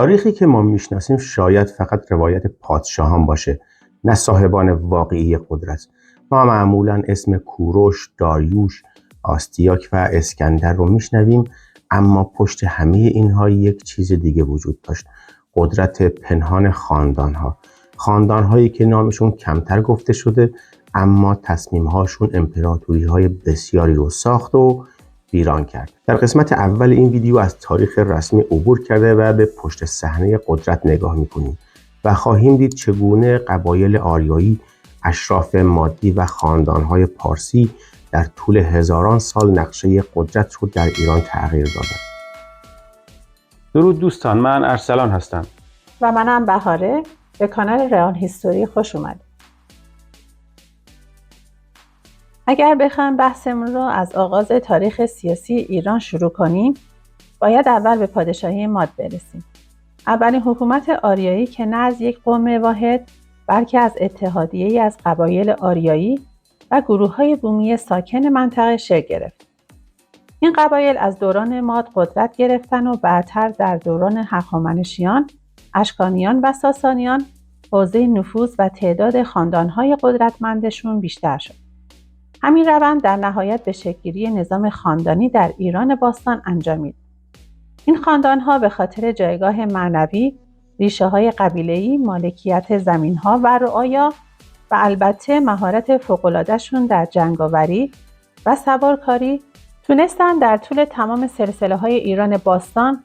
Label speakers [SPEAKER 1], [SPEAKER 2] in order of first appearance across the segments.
[SPEAKER 1] تاریخی که ما میشناسیم شاید فقط روایت پادشاهان باشه، نه صاحبان واقعی قدرت. ما معمولا اسم کوروش، داریوش، آستیاک و اسکندر رو میشنویم، اما پشت همه اینها یک چیز دیگه وجود داشت: قدرت پنهان خاندان‌هایی که نامشون کمتر گفته شده، اما تصمیم‌هاشون امپراتوری‌های بسیاری رو ساخت و ویران کرد. در قسمت اول این ویدیو از تاریخ رسمی عبور کرده و به پشت صحنه قدرت نگاه می‌کنیم و خواهیم دید چگونه قبایل آریایی، اشراف مادی و خاندان‌های پارسی در طول هزاران سال نقشه قدرت رو در ایران تغییر دادند.
[SPEAKER 2] درود دوستان، من ارسلان هستم
[SPEAKER 3] و منم بهاره. به کانال رئال هیستوری خوش اومدید. اگر بخوایم بحثمون رو از آغاز تاریخ سیاسی ایران شروع کنیم، باید اول به پادشاهی ماد برسیم. اولین حکومت آریایی که نه از یک قوم واحد، بلکه از اتحادیه‌ای از قبایل آریایی و گروه‌های بومی ساکن منطقه شکل گرفت. این قبایل از دوران ماد قدرت گرفتن و بعدتر در دوران هخامنشیان، اشکانیان و ساسانیان حوزه نفوذ و تعداد خاندان‌های قدرتمندشون بیشتر شد. همین روند در نهایت به شکل‌گیری نظام خاندانی در ایران باستان انجامید. این خاندان‌ها به خاطر جایگاه معنوی، ریشه‌های قبیله‌ای، مالکیت زمین‌ها و رعایا و البته مهارت فوق‌العاده‌شون در جنگاوری و سوارکاری تونستن در طول تمام سلسله‌های ایران باستان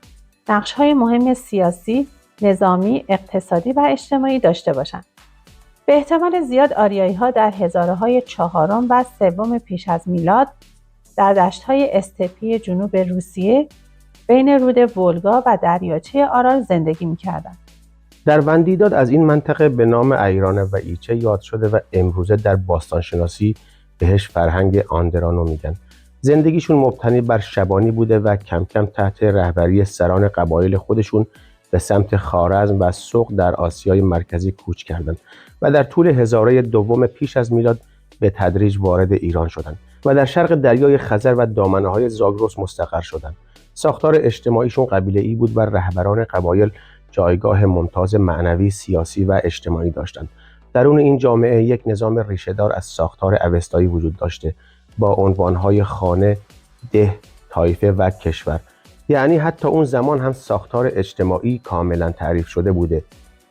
[SPEAKER 3] نقش‌های مهم سیاسی، نظامی، اقتصادی و اجتماعی داشته باشند. به احتمال زیاد آریایی‌ها در هزاره‌های چهارم و سوم پیش از میلاد در دشت‌های استپی جنوب روسیه بین رود ولگا و دریاچه آرال زندگی می‌کردند.
[SPEAKER 1] در وندیداد از این منطقه به نام ایرانه و ایچه یاد شده و امروزه در باستانشناسی بهش فرهنگ آندرانو میگن. زندگیشون مبتنی بر شبانی بوده و کم کم تحت رهبری سران قبایل خودشون به سمت خوارزم و سوق در آسیای مرکزی کوچ کردند و در طول هزاره دوم پیش از میلاد به تدریج وارد ایران شدند و در شرق دریای خزر و دامنه‌های زاگرس مستقر شدند. ساختار اجتماعیشون قبیله‌ای بود و رهبران قبایل جایگاه ممتاز معنوی، سیاسی و اجتماعی داشتند. درون این جامعه یک نظام ریشه‌دار از ساختار اوستایی وجود داشته با عنوان‌های خانه، ده، طایفه و کشور. یعنی حتی اون زمان هم ساختار اجتماعی کاملا تعریف شده بوده.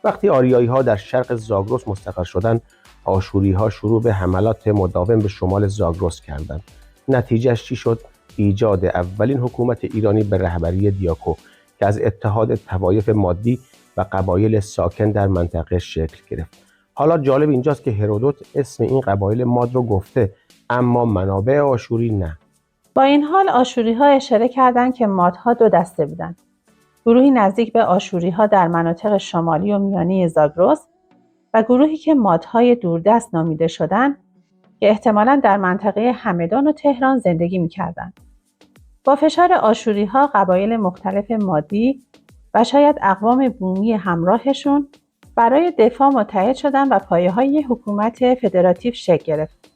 [SPEAKER 1] وقتی آریایی‌ها در شرق زاگرس مستقر شدند، آشوری‌ها شروع به حملات مداوم به شمال زاگرس کردند. نتیجهش چی شد؟ ایجاد اولین حکومت ایرانی به رهبری دیاکو که از اتحاد طوایف مادی و قبایل ساکن در منطقه شکل گرفت. حالا جالب اینجاست که هرودوت اسم این قبایل ماد رو گفته، اما منابع آشوری نه.
[SPEAKER 3] با این حال آشوری‌ها اشاره کردند که مادها دو دسته بودند. گروهی نزدیک به آشوری‌ها در مناطق شمالی و میانی زاگرس و گروهی که مادهای دوردست نامیده شدند که احتمالاً در منطقه همدان و تهران زندگی می‌کردند. با فشار آشوری‌ها قبایل مختلف مادی و شاید اقوام بومی همراهشون برای دفاع متحد شدند و پایه‌های حکومت فدراتیو شکل گرفت.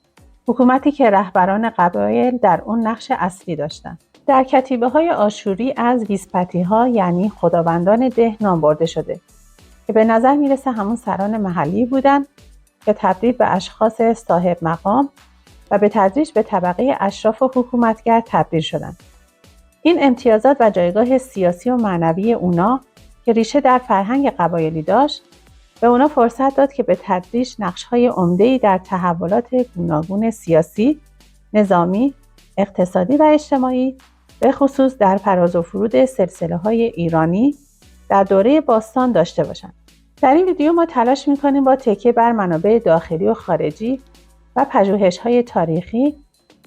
[SPEAKER 3] حکومتی که رهبران قبایل در اون نقش اصلی داشتند. در کتیبه‌های آشوری از ویسپتی‌ها یعنی خداوندان ده نام برده شده که به نظر میرسه همون سران محلی بودند که تبدیل به اشخاص صاحب مقام و به تدریج به طبقه اشراف و حکومتگر تبدیل شدند. این امتیازات و جایگاه سیاسی و معنوی اونا که ریشه در فرهنگ قبایلی داشت، به اونا فرصت داد که به تدریج نقش‌های عمده‌ای در تحولات گوناگون سیاسی، نظامی، اقتصادی و اجتماعی، به خصوص در فراز و فرود سلسله‌های ایرانی در دوره باستان داشته باشند. در این ویدیو ما تلاش می‌کنیم با تکیه بر منابع داخلی و خارجی و پژوهش‌های تاریخی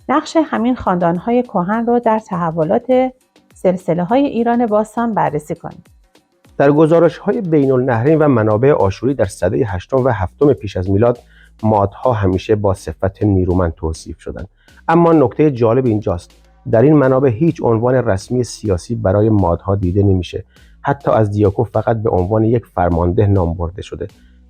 [SPEAKER 3] نقش همین خاندان‌های کهن رو در تحولات سلسله‌های ایران باستان بررسی کنیم.
[SPEAKER 1] در گزارش‌های بین‌النهرین و منابع آشوری در سده 8 و 7 پیش از میلاد مادها همیشه با صفت نیرومند توصیف شدند. اما نکته جالب اینجاست، در این منابع هیچ عنوان رسمی سیاسی برای مادها دیده نمیشه. حتی از دیاکو فقط به عنوان یک فرمانده نام برده شده.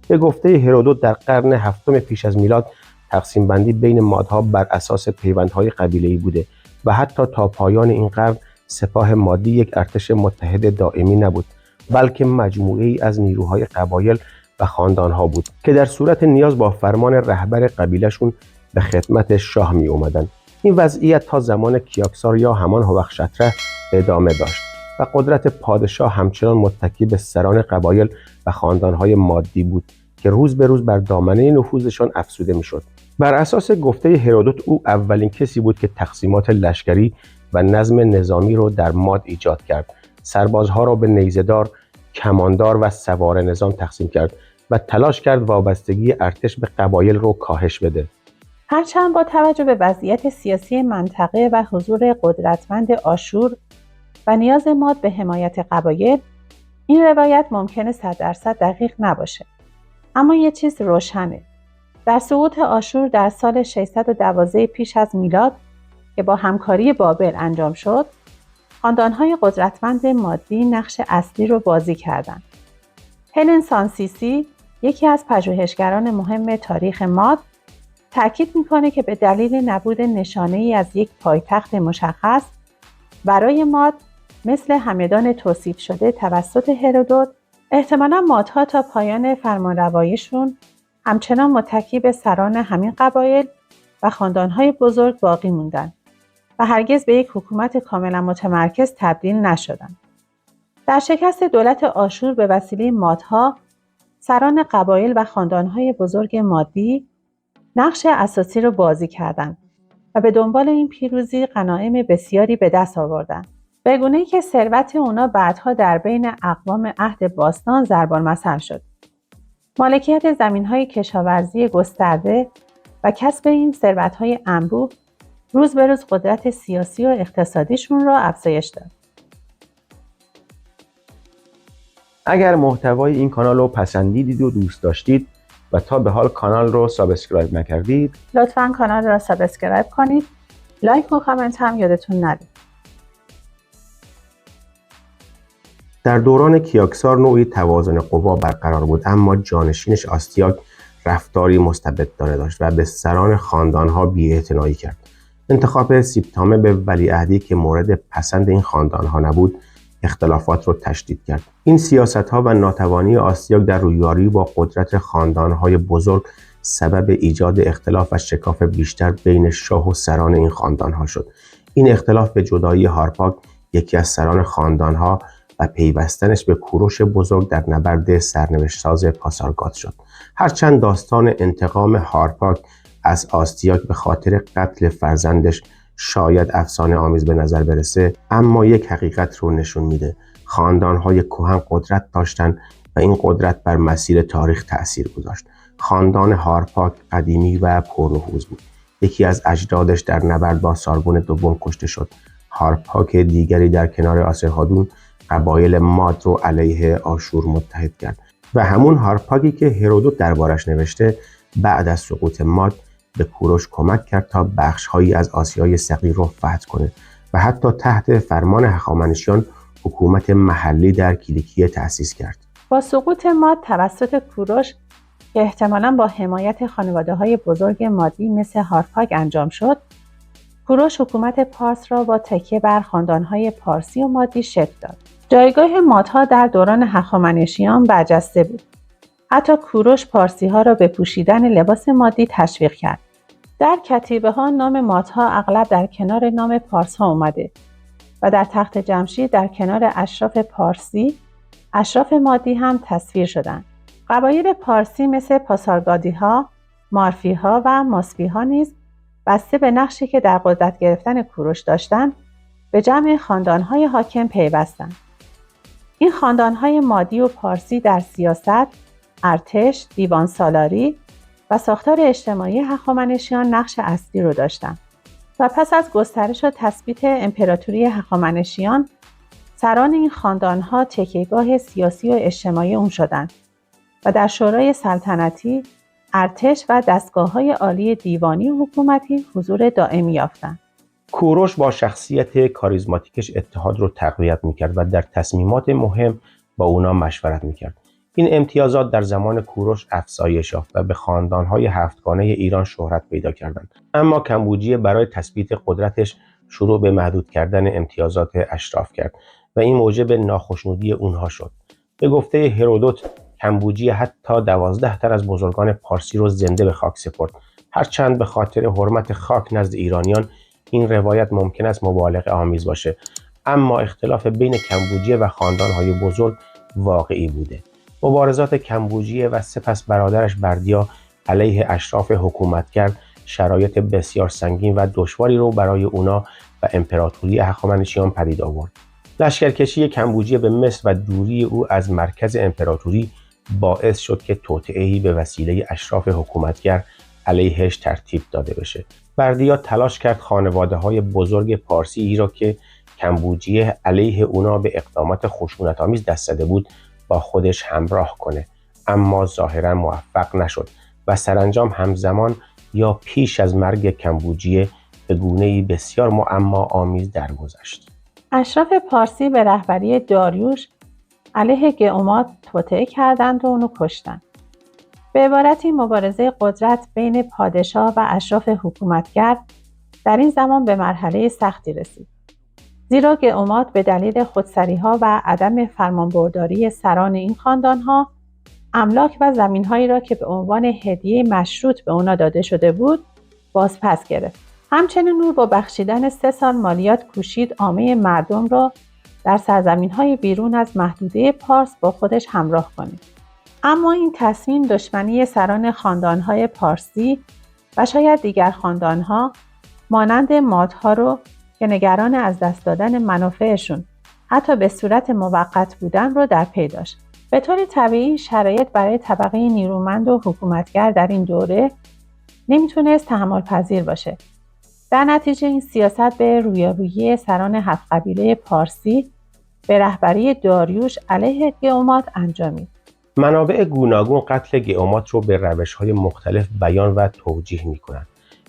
[SPEAKER 1] به گفته هرودوت در قرن 7 پیش از میلاد تقسیم بندی بین مادها بر اساس پیوندهای قبیله‌ای بوده و حتی تا پایان این قرن سپاه مادی یک ارتش متحد دائمی نبود بلکه مجموعه‌ای از نیروهای قبایل و خاندانها بود که در صورت نیاز با فرمان رهبر قبیلهشون به خدمت شاه می اومدن. این وضعیت تا زمان کیاکسار یا همان هوخشتره ادامه داشت و قدرت پادشاه همچنان متکی به سران قبایل و خاندانهای مادی بود که روز به روز بر دامنه نفوذشان افزوده میشد. بر اساس گفته هرودوت او اولین کسی بود که تقسیمات لشکری و نظم نظامی رو در ماد ایجاد کرد. سربازها را به نیزه‌دار، کماندار و سوار نظام تقسیم کرد و تلاش کرد وابستگی ارتش به قبایل رو کاهش بده.
[SPEAKER 3] هرچند با توجه به وضعیت سیاسی منطقه و حضور قدرتمند آشور و نیاز ماد به حمایت قبایل، این روایت ممکنه 100% دقیق نباشه. اما یه چیز روشنه. در سقوط آشور در سال 612 پیش از میلاد که با همکاری بابل انجام شد، خاندانهای قدرتمند مادی نقش اصلی رو بازی کردند. هلن سانسیسی، یکی از پژوهشگران مهم تاریخ ماد، تأکید میکنه که به دلیل نبود نشانه‌ای از یک پایتخت مشخص برای ماد مثل همدان توصیف شده توسط هرودوت، احتمالاً مادها تا پایان فرمانرواییشون همچنان متکی به سران همین قبایل و خاندانهای بزرگ باقی موندن و هرگز به یک حکومت کاملا متمرکز تبدیل نشدند. در شکست دولت آشور به وسیله مادها، سران قبایل و خاندانهای بزرگ مادی نقش اساسی را بازی کردند و به دنبال این پیروزی غنایم بسیاری به دست آوردند. به گونه‌ای که ثروت اونا بعدها در بین اقوام عهد باستان ضرب‌المثل شد. مالکیت زمین‌های کشاورزی گسترده و کسب این ثروت‌های انبوه روز به روز قدرت سیاسی و اقتصادیشون را افزایش داد.
[SPEAKER 1] اگر محتوای این کانال رو پسندیدید و دوست داشتید و تا به حال کانال رو سابسکرایب نکردید،
[SPEAKER 3] لطفاً کانال را سابسکرایب کنید. لایک و کامنت هم یادتون نره.
[SPEAKER 1] در دوران کیاکسار نوعی توازن قوا برقرار بود، اما جانشینش آستیاک رفتاری مستبدانه داشت و به سران خاندانها بی‌اعتنایی کرد. انتخاب سیپتامه به ولیعهدی که مورد پسند این خاندانها نبود، اختلافات را تشدید کرد. این سیاست‌ها و ناتوانی آستیاک در رویاری با قدرت خاندانهای بزرگ سبب ایجاد اختلاف و شکاف بیشتر بین شاه و سران این خاندانها شد. این اختلاف به جدایی هارپاک، یکی از سران خاندانها، و پیوستنش به کوروش بزرگ در نبرد سرنوشت‌ساز پاسارگاد شد. هرچند داستان انتقام هارپاک از آستیاک به خاطر قتل فرزندش شاید افسانه آمیز به نظر برسه، اما یک حقیقت رو نشون میده. خاندانهای کهن قدرت داشتن و این قدرت بر مسیر تاریخ تأثیر گذاشت. خاندان هارپاک قدیمی و پرنفوذ بود. یکی از اجدادش در نبرد با سارگون دوم کشته شد. هارپاک دیگری در کنار آسرهادون قبایل ماد رو علیه آشور متحد کرد و همون هارپاکی که هرودوت دربارش نوشته بعد از سقوط ماد به کوروش کمک کرد تا بخش‌هایی از آسیای صغیر رو فتح کنه و حتی تحت فرمان هخامنشیان حکومت محلی در کیلیکیه تأسیس کرد.
[SPEAKER 3] با سقوط ماد توسط کوروش که احتمالاً با حمایت خانواده‌های بزرگ مادی مثل هارپاک انجام شد، کوروش حکومت پارس را با تکیه بر خاندانهای پارسی و مادی شکل داد. جایگاه مادها در دوران هخامنشیان برجسته بود. حتی کوروش پارسی‌ها را به پوشیدن لباس مادی تشویق کرد. در کتیبه‌ها نام مادها اغلب در کنار نام پارس‌ها اومده و در تخت جمشید در کنار اشراف پارسی، اشراف مادی هم تصویر شدند. قبایل پارسی مثل پاسارگادی‌ها، مارفی‌ها و ماسفی‌ها نیز بسته به نقشی که در قدرت گرفتن کوروش داشتند، به جمع خاندان‌های حاکم پیوستند. این خاندان‌های مادی و پارسی در سیاست، ارتش، دیوان سالاری و ساختار اجتماعی هخامنشیان نقش اصلی رو داشتند و پس از گسترش و تثبیت امپراتوری هخامنشیان، سران این خاندان‌ها تکیهگاه سیاسی و اجتماعی اون شدند و در شورای سلطنتی، ارتش و دستگاه‌های عالی دیوانی و حکومتی حضور دائمی یافتند.
[SPEAKER 1] کوروش با شخصیت کاریزماتیکش اتحاد رو تقویت میکرد و در تصمیمات مهم با اونا مشورت میکرد. این امتیازات در زمان کوروش افزایش یافت و به خاندانهای هفتگانه ایران شهرت پیدا کردند. اما کمبوجیه برای تثبیت قدرتش شروع به محدود کردن امتیازات اشراف کرد و این موجب ناخشنودی اونها شد. به گفته هرودوت کمبوجیه حتی 12 تن از بزرگان پارسی رو زنده به خاک سپرد. هرچند به خاطر حرمت خاک نزد ایرانیان این روایت ممکن است مبالغه آمیز باشه، اما اختلاف بین کمبوجیه و خاندانهای بزرگ واقعی بوده. مبارزات کمبوجیه و سپس برادرش بردیا علیه اشراف حکومتگر شرایط بسیار سنگین و دشواری رو برای اونا و امپراتوری هخامنشیان پدید آورد. لشکرکشی کمبوجیه به مصر و دوری او از مرکز امپراتوری باعث شد که توطئه‌ای به وسیله اشراف حکومتگر علیهش ترتیب داده بشه. بردیا تلاش کرد خانواده‌های بزرگ پارسی را که کمبوجیه علیه اونا به اقدامات خشونت‌آمیز دست زده بود با خودش همراه کنه، اما ظاهراً موفق نشد و سرانجام همزمان یا پیش از مرگ کمبوجیه به گونه‌ای بسیار معماآمیز درگذشت.
[SPEAKER 3] اشراف پارسی به رهبری داریوش علیه گئومات توطئه کردند و اونو کشتند. به عبارتی مبارزه قدرت بین پادشاه و اشراف حکومتگر در این زمان به مرحله سختی رسید. زیرا گئومات به دلیل خودسری‌ها و عدم فرمانبرداری سران این خاندان‌ها املاک و زمین‌هایی را که به عنوان هدیه مشروط به اونا داده شده بود بازپس گرفت. همچنین او با بخشیدن 3 سال مالیات کوشید عامه مردم را در سرزمین‌های بیرون از محدوده پارس با خودش همراه کنه. اما این تصمیم دشمنی سران خاندان‌های پارسی و شاید دیگر خاندان‌ها مانند مادها رو که نگران از دست دادن منافعشون حتی به صورت موقت بودن رو در پی داشت. به طور طبیعی شرایط برای طبقه نیرومند و حکومتگر در این دوره نمیتونست تحمل پذیر باشه. در نتیجه این سیاست به رویارویی سران 7 قبیله پارسی به رهبری داریوش علیه گئومات انجامید.
[SPEAKER 1] منابع گوناگون قتل گئومات رو به روش‌های مختلف بیان و توجیه می‌کنند،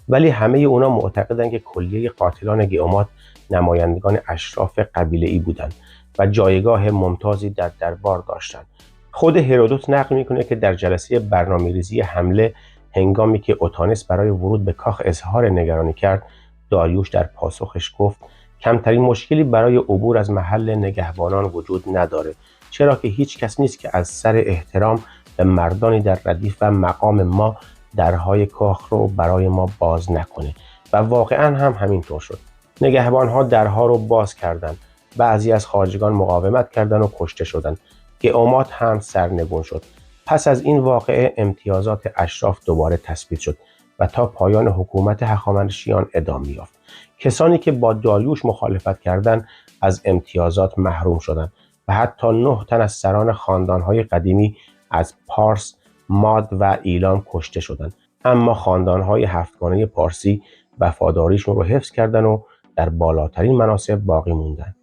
[SPEAKER 1] ولی همه اونا معتقدند که کلیه قاتلان گئومات نمایندگان اشراف قبیله‌ای بودند و جایگاه ممتازی در دربار داشتند. خود هرودوت نقل می‌کنه که در جلسه برنامه‌ریزی حمله هنگامی که اوتانس برای ورود به کاخ اظهار نگرانی کرد، داریوش در پاسخش گفت کمترین مشکلی برای عبور از محل نگهبانان وجود نداره، چرا که هیچ کس نیست که از سر احترام به مردانی در ردیف و مقام ما درهای کاخ رو برای ما باز نکنه. و واقعا هم همینطور شد. نگهبانها درها رو باز کردند. بعضی از خارجگان مقاومت کردند و کشته شدند. گئومات هم سرنگون شد. پس از این واقعه امتیازات اشراف دوباره تثبیت شد و تا پایان حکومت هخامنشیان ادامه یافت. کسانی که با داریوش مخالفت کردند از امتیازات محروم شدند و حتی 9 تن از سران خاندانهای قدیمی از پارس، ماد و ایلام کشته شدند. اما خاندانهای 7گانه پارسی وفاداریشون رو حفظ کردند و در بالاترین مناصب باقی موندن.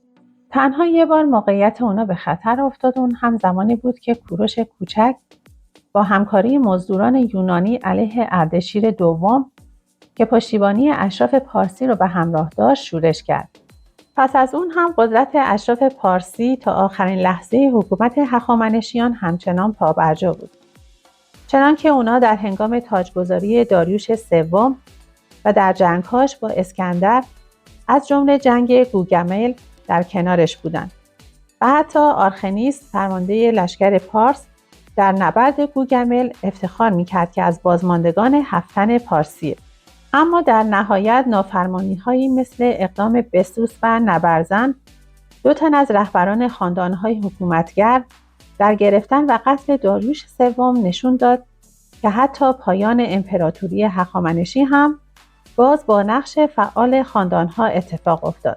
[SPEAKER 3] تنها یه بار موقعیت اونا به خطر افتاد، اون هم زمانی بود که کوروش کوچک با همکاری مزدوران یونانی علیه اردشیر دوم که پشتیبانی اشراف پارسی رو به همراه داشت شورش کرد. پس از اون هم قدرت اشراف پارسی تا آخرین لحظه حکومت هخامنشیان همچنان پابرجا بود. چنانکه اونا در هنگام تاجگذاری داریوش سوم و در جنگ‌هاش با اسکندر از جمله جنگ گوگمل در کنارش بودند و حتی آرخنیس فرمانده لشکر پارس در نبرد گوگمل افتخار می‌کرد که از بازماندگان 7 تن پارسیه. اما در نهایت نافرمانی‌هایی مثل اقدام بسوس و نبرزن 2 تن از رهبران خاندان‌های حکومتگر در گرفتن و قتل داریوش سوم نشون داد که حتی پایان امپراتوری هخامنشی هم باز با نقش فعال خاندان‌ها اتفاق افتاد.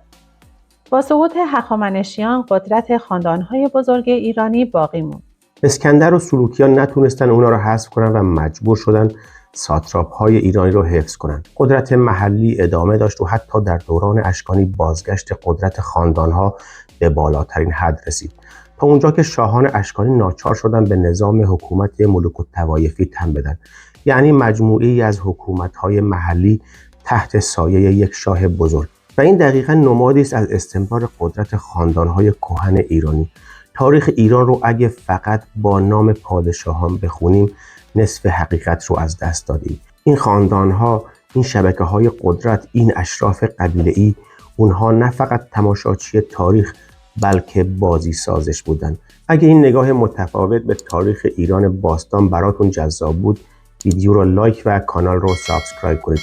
[SPEAKER 3] با سقوط هخامنشیان قدرت خاندان‌های بزرگ ایرانی باقی موند.
[SPEAKER 1] اسکندر و سلوکیان نتونستن اونا رو حذف کنن و مجبور شدن ساتراپ‌های ایرانی رو حفظ کنن. قدرت محلی ادامه داشت و حتی در دوران اشکانی بازگشت قدرت خاندان‌ها به بالاترین حد رسید، تا اونجا که شاهان اشکانی ناچار شدن به نظام حکومت ملوک الطوایفی تن بدن، یعنی مجموعه‌ای از حکومت‌های محلی تحت سایه یک شاه بزرگ. و این دقیقاً نمادی است از استمرار قدرت خاندان‌های کهن ایرانی. تاریخ ایران رو اگه فقط با نام پادشاهان بخونیم نصف حقیقت رو از دست دادیم. این خاندان‌ها، این شبکه‌های قدرت، این اشراف قبیله‌ای، اونها نه فقط تماشاچی تاریخ بلکه بازی سازش بودن. اگه این نگاه متفاوت به تاریخ ایران باستان براتون جذاب بود، ویدیو رو لایک و کانال رو سابسکرایب کنید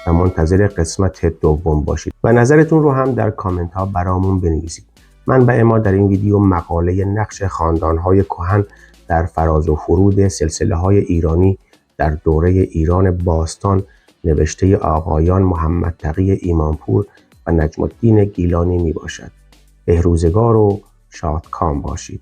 [SPEAKER 1] و منتظر قسمت دوم باشید و نظرتون رو هم در کامنت ها برامون بنویسید. منبع ما در این ویدیو مقاله نقش خاندان‌های کهن در فراز و فرود سلسله‌های ایرانی در دوره ایران باستان نوشته آقایان محمد تقی ایمانپور و نجم الدین گیلانی می باشد. بهروزگار و شادکام باشید.